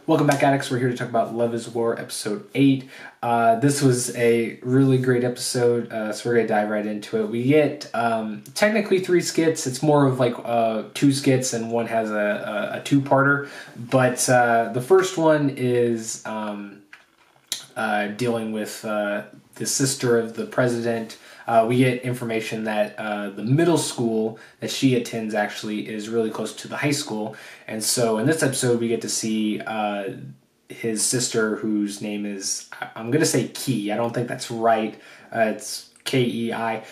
Welcome back, Addicts. We're here to talk about Love is War, Episode 8. This was a really great episode, so we're going to dive right into it. We get technically 3 skits. It's more of like 2 skits, and one has a two-parter. But the first one is dealing with the sister of the president. We get information that the middle school that she attends actually is really close to the high school. And so in this episode, we get to see his sister, whose name is, I'm going to say Key. I don't think that's right. It's Kei.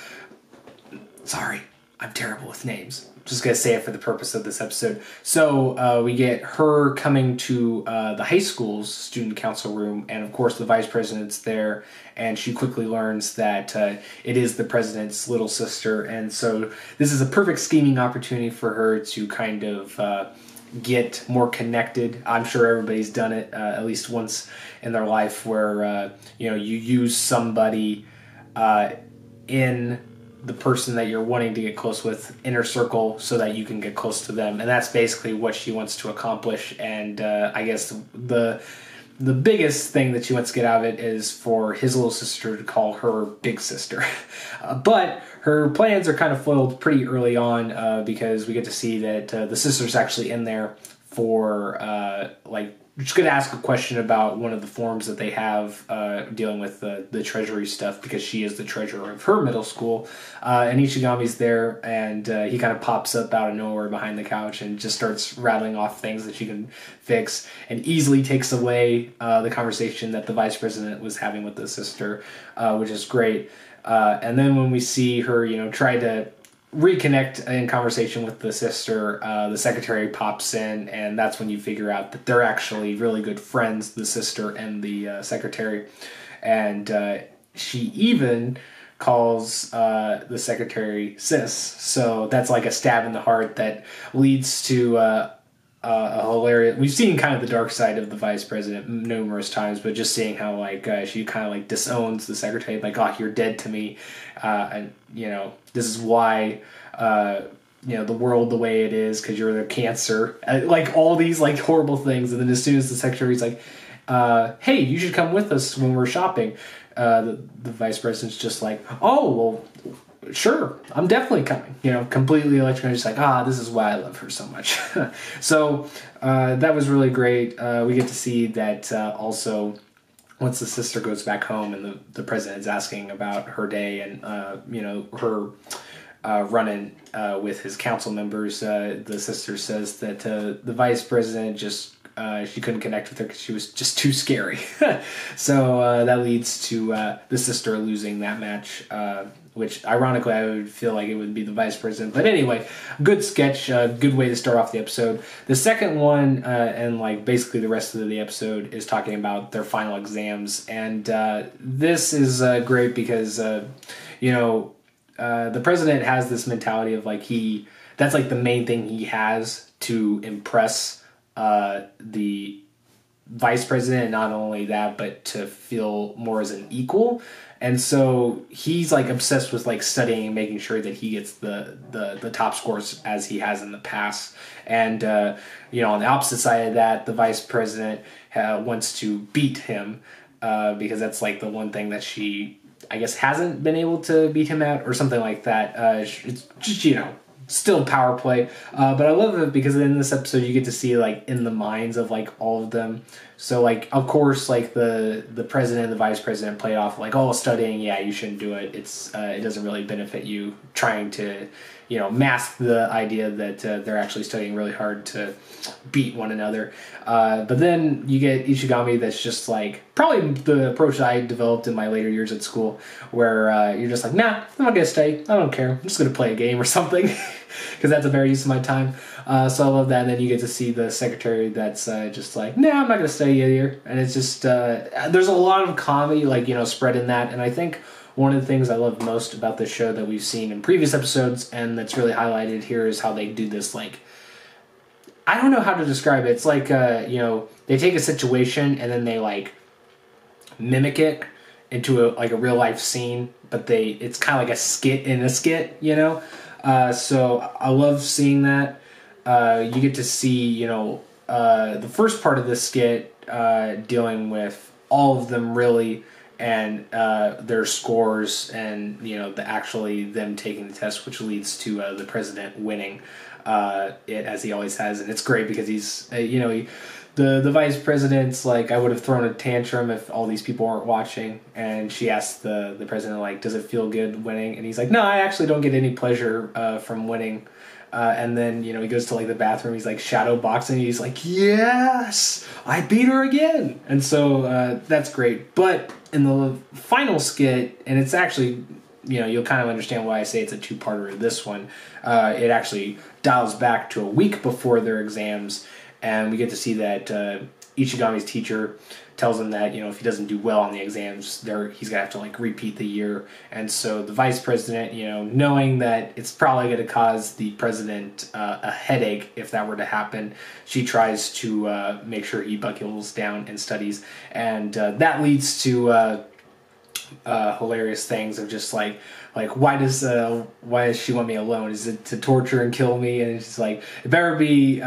Sorry, I'm terrible with names. Just going to say it for the purpose of this episode. So we get her coming to the high school's student council room, and of course the vice president's there, and she quickly learns that it is the president's little sister, and so this is a perfect scheming opportunity for her to kind of get more connected. I'm sure everybody's done it at least once in their life where you use somebody in the person that you're wanting to get close with, inner circle, so that you can get close to them. And that's basically what she wants to accomplish. And I guess the biggest thing that she wants to get out of it is for his little sister to call her big sister. But her plans are kind of foiled pretty early on because we get to see that the sister's actually in there for just going to ask a question about one of the forms that they have dealing with the treasury stuff, because she is the treasurer of her middle school. And Ichigami's there, and he kind of pops up out of nowhere behind the couch and just starts rattling off things that she can fix, and easily takes away the conversation that the vice president was having with the sister, which is great. And then when we see her, try to reconnect in conversation with the sister, the secretary pops in, and that's when you figure out that they're actually really good friends, the sister and the secretary. And she even calls the secretary sis, so that's like a stab in the heart that leads to a hilarious. We've seen kind of the dark side of the vice president numerous times, but just seeing how she kind of disowns the secretary, you're dead to me, and this is why the world the way it is, because you're the cancer, all these horrible things. And then as soon as the secretary's hey, you should come with us when we're shopping, the vice president's just oh, well, sure, I'm definitely coming. Completely electric, just this is why I love her so much. So that was really great. We get to see that also once the sister goes back home and the president's asking about her day and her running with his council members, the sister says that the vice president just she couldn't connect with her because she was just too scary. So that leads to the sister losing that match, which ironically I would feel like it would be the vice president. But anyway, good sketch, good way to start off the episode. The second one, and basically the rest of the episode, is talking about their final exams. And this is great because, the president has this mentality of that's the main thing he has to impress the vice president, and not only that, but to feel more as an equal. And so he's obsessed with studying and making sure that he gets the top scores as he has in the past. And on the opposite side of that, the vice president wants to beat him because that's the one thing that she, I guess, hasn't been able to beat him at, or something like that. It's just still power play, but I love it because in this episode you get to see in the minds of all of them. So of course the president and the vice president play off studying, yeah, you shouldn't do it, it's it doesn't really benefit you, trying to mask the idea that they're actually studying really hard to beat one another. But then you get Ichigami that's just probably the approach that I developed in my later years at school, where you're just nah, I'm not gonna study, I don't care, I'm just gonna play a game or something, because that's a better use of my time. So I love that. And then you get to see the secretary that's just nah, I'm not gonna study here. And it's just there's a lot of comedy spread in that. And I think one of the things I love most about this show that we've seen in previous episodes, and that's really highlighted here, is how they do this I don't know how to describe it. It's they take a situation and then they mimic it into a real life scene, but it's kind of like a skit in a skit, So I love seeing that. You get to see, the first part of this skit dealing with all of them really, and their scores, and actually them taking the test, which leads to the president winning it, as he always has. And it's great because he's the vice president's like, I would have thrown a tantrum if all these people weren't watching. And she asked the president, like, does it feel good winning? And he's like, no, I actually don't get any pleasure from winning. And then, he goes to, like, the bathroom. He's, like, shadow boxing. He's like, yes, I beat her again. And so that's great. But in the final skit, and it's actually, you'll kind of understand why I say it's a two-parter. This one, it actually dials back to a week before their exams. And we get to see that Ichigami's teacher tells him that, if he doesn't do well on the exams, he's going to have to, like, repeat the year. And so the vice president, knowing that it's probably going to cause the president a headache if that were to happen, she tries to make sure he buckles down and studies. And that leads to hilarious things of just like why does she want me alone? Is it to torture and kill me? And it's just like, it better be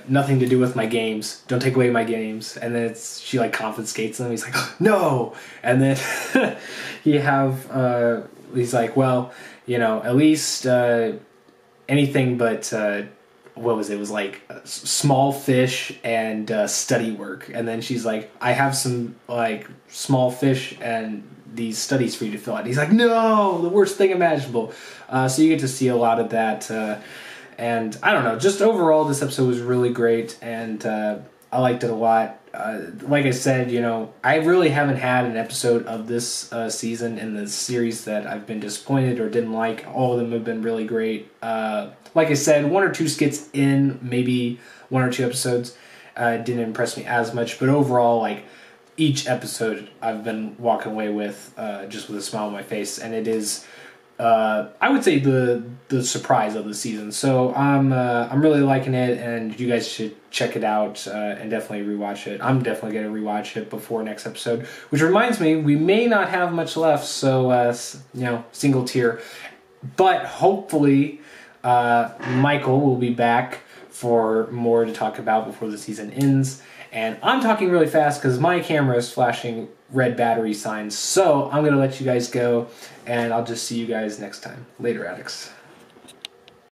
nothing to do with my games. Don't take away my games. And then she like confiscates them. He's like, no. And then he's like, well, at least anything but what was it? It was like small fish and study work. And then she's like, I have some like small fish and these studies for you to fill out. He's like, no, the worst thing imaginable. So you get to see a lot of that. And I don't know, just overall, this episode was really great, and I liked it a lot. Like I said, I really haven't had an episode of this season in the series that I've been disappointed or didn't like. All of them have been really great. Like I said, one or two skits in, maybe one or two episodes, didn't impress me as much. But overall, like, each episode I've been walking away with just with a smile on my face, and it is, I would say, the surprise of the season. So I'm really liking it, and you guys should check it out and definitely rewatch it. I'm definitely going to rewatch it before next episode. Which reminds me, we may not have much left, so single tier. But hopefully, Michael will be back for more to talk about before the season ends. And I'm talking really fast because my camera is flashing red battery signs. So I'm going to let you guys go, and I'll just see you guys next time. Later, Addicts.